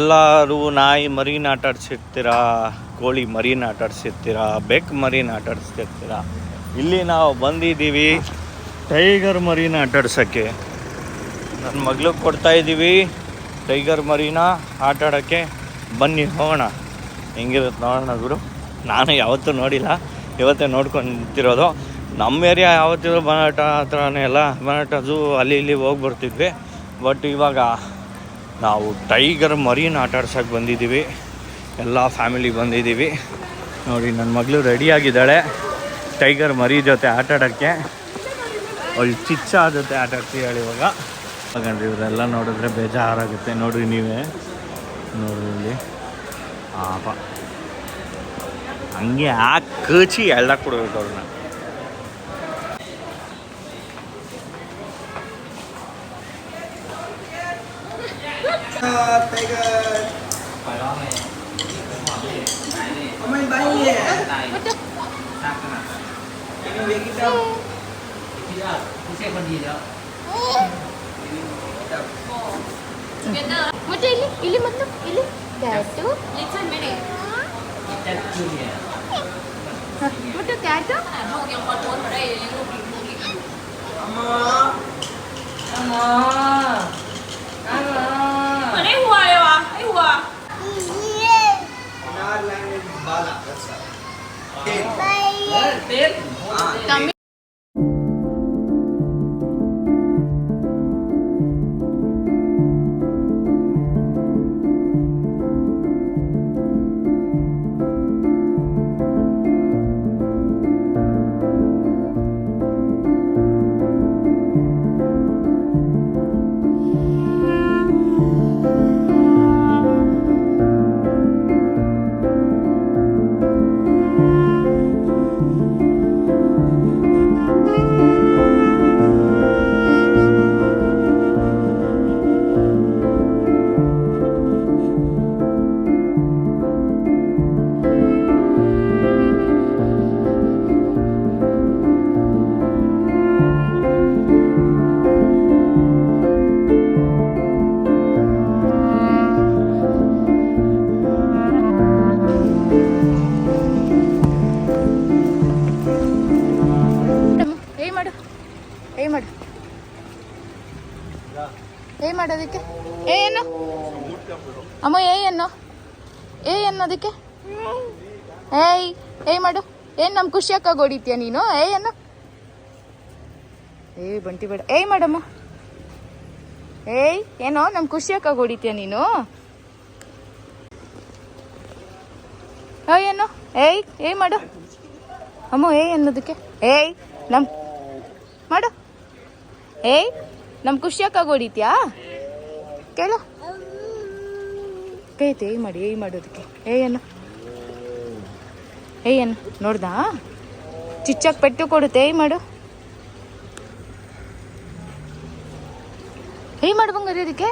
ಎಲ್ಲರೂ ನಾಯಿ ಮರಿನ ಆಟಾಡ್ಸಿರ್ತೀರಾ, ಕೋಳಿ ಮರಿನ ಆಟಾಡ್ಸಿರ್ತೀರಾ, ಬೆಕ್ ಮರಿನ ಆಟಾಡಿಸ್ತಿರ್ತೀರಾ. ಇಲ್ಲಿ ನಾವು ಬಂದಿದ್ದೀವಿ ಟೈಗರ್ ಮರಿನ ಆಟಾಡ್ಸೋಕ್ಕೆ. ನನ್ನ ಮಗ್ಳಿಗೆ ಕೊಡ್ತಾಯಿದ್ದೀವಿ ಟೈಗರ್ ಮರಿನ ಆಟಾಡೋಕ್ಕೆ. ಬನ್ನಿ ಹೋಗೋಣ, ಹೆಂಗಿರುತ್ತೆ ನೋಡೋಣ ಗುರು. ನಾನು ಯಾವತ್ತೂ ನೋಡಿಲ್ಲ, ಇವತ್ತೇ ನೋಡ್ಕೊಂಡು ನಿಂತಿರೋದು. ನಮ್ಮ ಏರಿಯಾ ಯಾವತ್ತಿರೋ ಬನಾಟ ಹತ್ರನೇ ಎಲ್ಲ, ಬನಾಟ ಝೂ ಅಲ್ಲಿ ಇಲ್ಲಿ ಹೋಗಿ ಬರ್ತಿದ್ವಿ. ಬಟ್ ಇವಾಗ ನಾವು ಟೈಗರ್ ಮರಿನ ಆಟಾಡ್ಸೋಕ್ಕೆ ಬಂದಿದ್ದೀವಿ. ಎಲ್ಲ ಫ್ಯಾಮಿಲಿ ಬಂದಿದ್ದೀವಿ ನೋಡಿ. ನನ್ನ ಮಗಳು ರೆಡಿಯಾಗಿದ್ದಾಳೆ ಟೈಗರ್ ಮರಿ ಜೊತೆ ಆಟಾಡೋಕ್ಕೆ. ಅವಳು ಚಿಚ್ಚ ಜೊತೆ ಆಟಾಡ್ತೀಯಾಳು ಇವಾಗ. ಹಾಗಂದ್ರೆ ಇವರೆಲ್ಲ ನೋಡಿದ್ರೆ ಬೇಜಾರಾಗುತ್ತೆ. ನೋಡ್ರಿ ನೀವೇ, ನೋಡ್ರಿ ಇಲ್ಲಿ ಪಾಪ ಹಂಗೆ ಕಚಿ ಎಲ್ಲ ಕೊಡ್ಬೇಕು ಅವ್ರನ್ನ. ಮತ್ತೆ ಇಲ್ಲಿ ಮತ್ತು ಇಲ್ಲಿ ಕ್ಯಾಟು ಮತ್ತು ಕ್ಯಾಟು ಮಾಡೋದಕ್ಕೆ ಏನು ಅಮ್ಮ ಅನ್ನೋದಕ್ಕೆ ಮಾಡು. ಏನು ನಮ್ಮ ಖುಷಿಯಾಗಿ ಹೊಡಿತೀಯ ನೀನು? ಅನ್ನು ಬಂಟಿ ಬೇಡ. ಮಾಡಮ್ಮ. ಏನೋ ನಮ್ಮ ಖುಷಿಯಾಗಿ ಹೊಡಿತೀಯ ನೀನು? ಏನು ಮಾಡು ಅಮ್ಮ. ಅನ್ನೋದಕ್ಕೆ ನಮ್ ಮಾಡು. ನಮ್ಮ ಖುಷಿಯಾಗಿ ಹೊಡಿತೀಯಾ? ಕೇಳು. ಕೈತೆ ಮಾಡಿ ಮಾಡೋದಕ್ಕೆ. ಅನ್ನು ನೋಡ್ದಾ? ಚಿಚ್ಚಾಗಿ ಪೆಟ್ಟು ಕೊಡುತ್ತೆ. ಮಾಡು. ಮಾಡು ಬಂಗಾರಿ ಅದಕ್ಕೆ.